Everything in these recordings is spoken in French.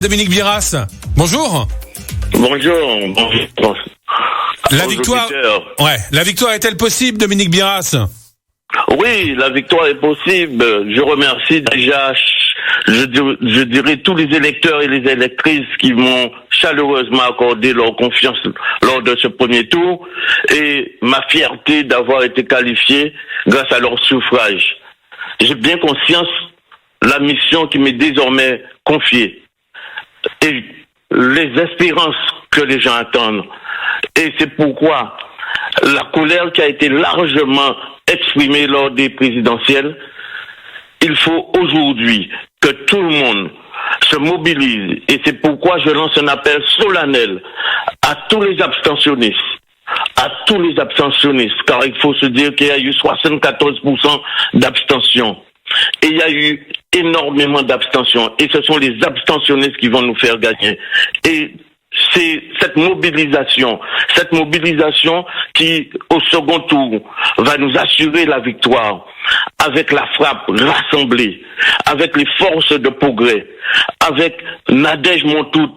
Dominique Biras, bonjour. Bonjour. La victoire est-elle possible, Dominique Biras? Oui, la victoire est possible. Je remercie déjà, je dirais tous les électeurs et les électrices qui m'ont chaleureusement accordé leur confiance lors de ce premier tour et ma fierté d'avoir été qualifié grâce à leur suffrage. J'ai bien conscience de la mission qui m'est désormais confiée et les espérances que les gens attendent. Et c'est pourquoi la colère qui a été largement exprimée lors des présidentielles, il faut aujourd'hui que tout le monde se mobilise. Et c'est pourquoi je lance un appel solennel à tous les abstentionnistes. Car il faut se dire qu'il y a eu 74% d'abstention. Et il y a eu énormément d'abstention. Et ce sont les abstentionnistes qui vont nous faire gagner. Et c'est cette mobilisation qui, au second tour, va nous assurer la victoire avec la frappe rassemblée, avec les forces de progrès, avec Nadège Montout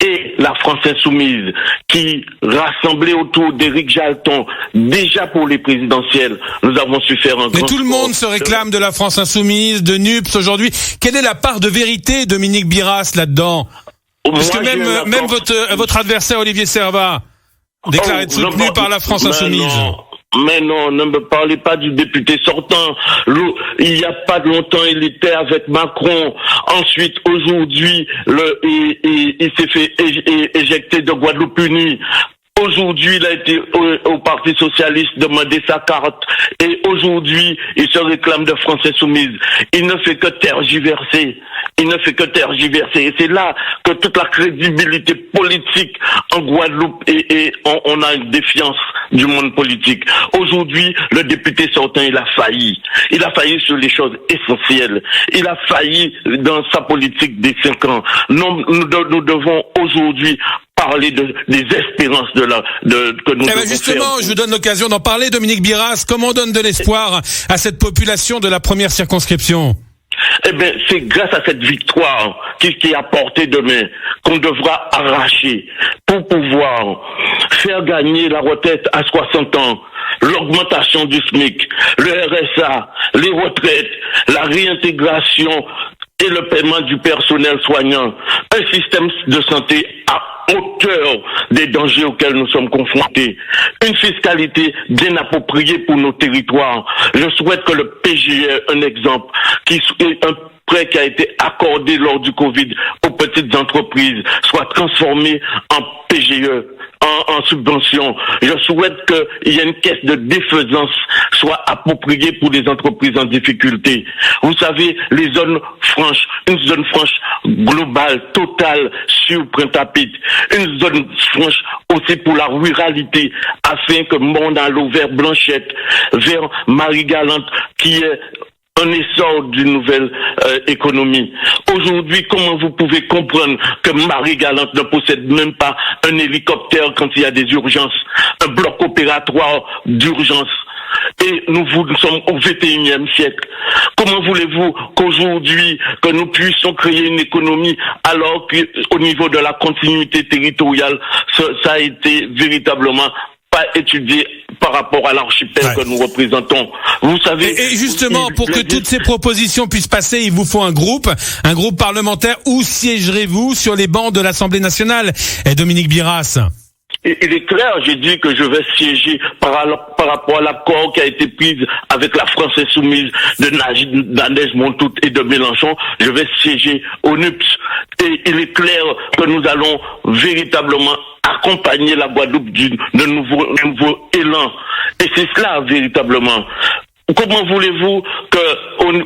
et la France Insoumise qui, rassemblés autour d'Éric Jalton, déjà pour les présidentielles, nous avons su faire un grand... Mais tout le monde se réclame de la France Insoumise, de NUPS aujourd'hui. Quelle est la part de vérité, Dominique Biras, là-dedans? Parce que même votre adversaire Olivier Servat déclare être soutenu par la France Insoumise. Mais non, ne me parlez pas du député sortant. Il n'y a pas de longtemps, il était avec Macron. Ensuite, aujourd'hui, il s'est fait éjecter de Guadeloupe-Unie. Aujourd'hui, il a été au Parti Socialiste demander sa carte. Et aujourd'hui, il se réclame de France Insoumise. Il ne fait que tergiverser. Et c'est là que toute la crédibilité politique en Guadeloupe et on a une défiance du monde politique. Aujourd'hui, le député sortant, il a failli. Il a failli sur les choses essentielles. Il a failli dans sa politique des 5 ans. Nous devons aujourd'hui parler des espérances que nous devons justement, faire. je vous donne l'occasion d'en parler, Dominique Biras. Comment on donne de l'espoir à cette population de la première circonscription? Eh bien, c'est grâce à cette victoire qui est à portée de main qu'on devra arracher pour pouvoir faire gagner la retraite à 60 ans, l'augmentation du SMIC, le RSA, les retraites, la réintégration et le paiement du personnel soignant, un système de santé à hauteur des dangers auxquels nous sommes confrontés, une fiscalité bien appropriée pour nos territoires. Je souhaite que le PGE, un exemple, qui est un prêt qui a été accordé lors du Covid aux petites entreprises, soit transformé en PGE. En subvention. Je souhaite qu'il y ait une caisse de défaisance soit appropriée pour les entreprises en difficulté. Vous savez, les zones franches, une zone franche globale, totale sur Pointe-à-Pitre, une zone franche aussi pour la ruralité, afin que Mont-Nalo vers Blanchette, vers Marie-Galante, qui est un essor d'une nouvelle économie. Aujourd'hui, comment vous pouvez comprendre que Marie-Galante ne possède même pas un hélicoptère quand il y a des urgences, un bloc opératoire d'urgence? Et nous sommes au XXIe siècle. Comment voulez-vous qu'aujourd'hui, que nous puissions créer une économie alors qu'au niveau de la continuité territoriale, ça a été véritablement pas étudié par rapport à l'archipel que nous représentons. Vous savez. Et justement, pour que toutes ces propositions puissent passer, il vous faut un groupe parlementaire. Où siégerez-vous sur les bancs de l'Assemblée nationale, Dominique Biras? Il est clair, j'ai dit que je vais siéger par rapport à l'accord qui a été pris avec la France Insoumise de Nadège Montout et de Mélenchon. Je vais siéger au NUPS. Et il est clair que nous allons véritablement accompagner la Guadeloupe d'un nouveau élan. Et c'est cela véritablement. Comment voulez-vous que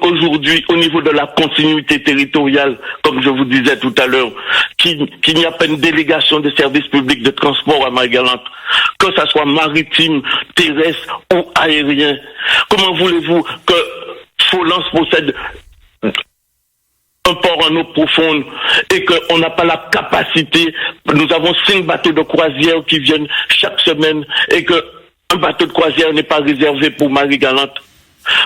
aujourd'hui, au niveau de la continuité territoriale, comme je vous disais tout à l'heure, qu'il n'y a pas une délégation de services publics de transport à Marie-Galante, que ça soit maritime, terrestre ou aérien? Comment voulez-vous que Folens possède un port en eau profonde et qu'on n'a pas la capacité? Nous avons 5 bateaux de croisière qui viennent chaque semaine et que un bateau de croisière n'est pas réservé pour Marie-Galante.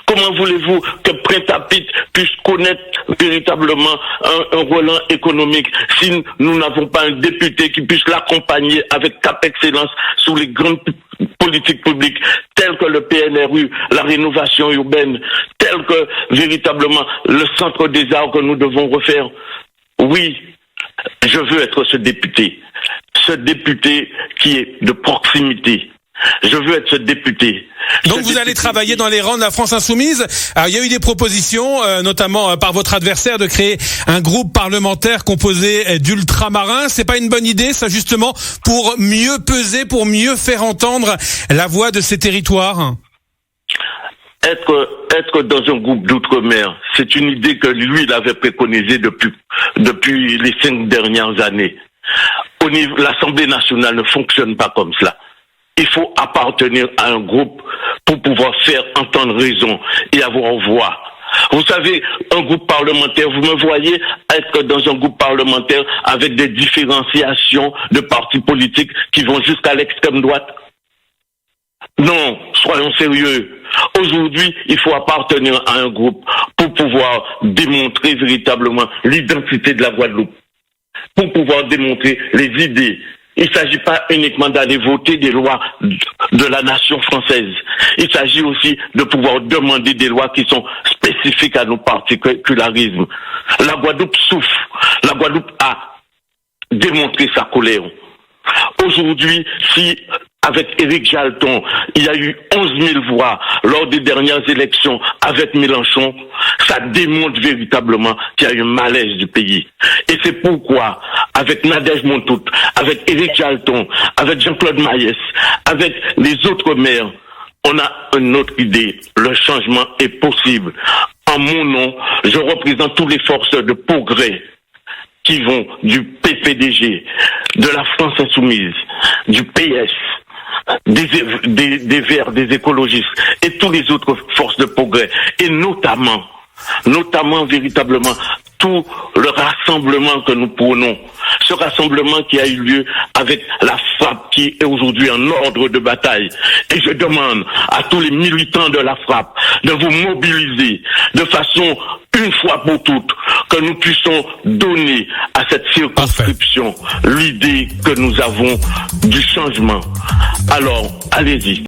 Comment voulez-vous que Pointe-à-Pitre puisse connaître véritablement un relent économique, si nous n'avons pas un député qui puisse l'accompagner avec cap excellence sous les grandes politiques publiques telles que le PNRU, la rénovation urbaine, telles que véritablement le centre des arts que nous devons refaire. Oui, je veux être ce député qui est de proximité. Je veux être ce député. Donc vous allez travailler dans les rangs de la France Insoumise. Alors, il y a eu des propositions, notamment par votre adversaire, de créer un groupe parlementaire composé d'ultramarins. C'est pas une bonne idée, ça, justement, pour mieux peser, pour mieux faire entendre la voix de ces territoires? Être dans un groupe d'outre-mer, c'est une idée que lui, il avait préconisée depuis les 5 dernières années. L'Assemblée nationale ne fonctionne pas comme cela. Il faut appartenir à un groupe pour pouvoir faire entendre raison et avoir voix. Vous savez, un groupe parlementaire, vous me voyez être dans un groupe parlementaire avec des différenciations de partis politiques qui vont jusqu'à l'extrême droite? Non, soyons sérieux. Aujourd'hui, il faut appartenir à un groupe pour pouvoir démontrer véritablement l'identité de la Guadeloupe, pour pouvoir démontrer les idées. Il ne s'agit pas uniquement d'aller voter des lois de la nation française. Il s'agit aussi de pouvoir demander des lois qui sont spécifiques à nos particularismes. La Guadeloupe souffre. La Guadeloupe a démontré sa colère. Aujourd'hui, si avec Éric Jalton, il y a eu 11 000 voix lors des dernières élections avec Mélenchon, ça démontre véritablement qu'il y a eu un malaise du pays. Et c'est pourquoi, avec Nadège Montout, avec Éric Jalton, avec Jean-Claude Maïs, avec les autres maires, on a une autre idée. Le changement est possible. En mon nom, je représente toutes les forces de progrès qui vont du PPDG, de la France Insoumise, du PS, des Verts, des écologistes et toutes les autres forces de progrès, et notamment véritablement tout le rassemblement que nous prenons, ce rassemblement qui a eu lieu avec la FRAPP qui est aujourd'hui en ordre de bataille. Et je demande à tous les militants de la FRAPP de vous mobiliser de façon une fois pour toutes, que nous puissions donner à cette circonscription l'idée que nous avons du changement. Alors, allez-y.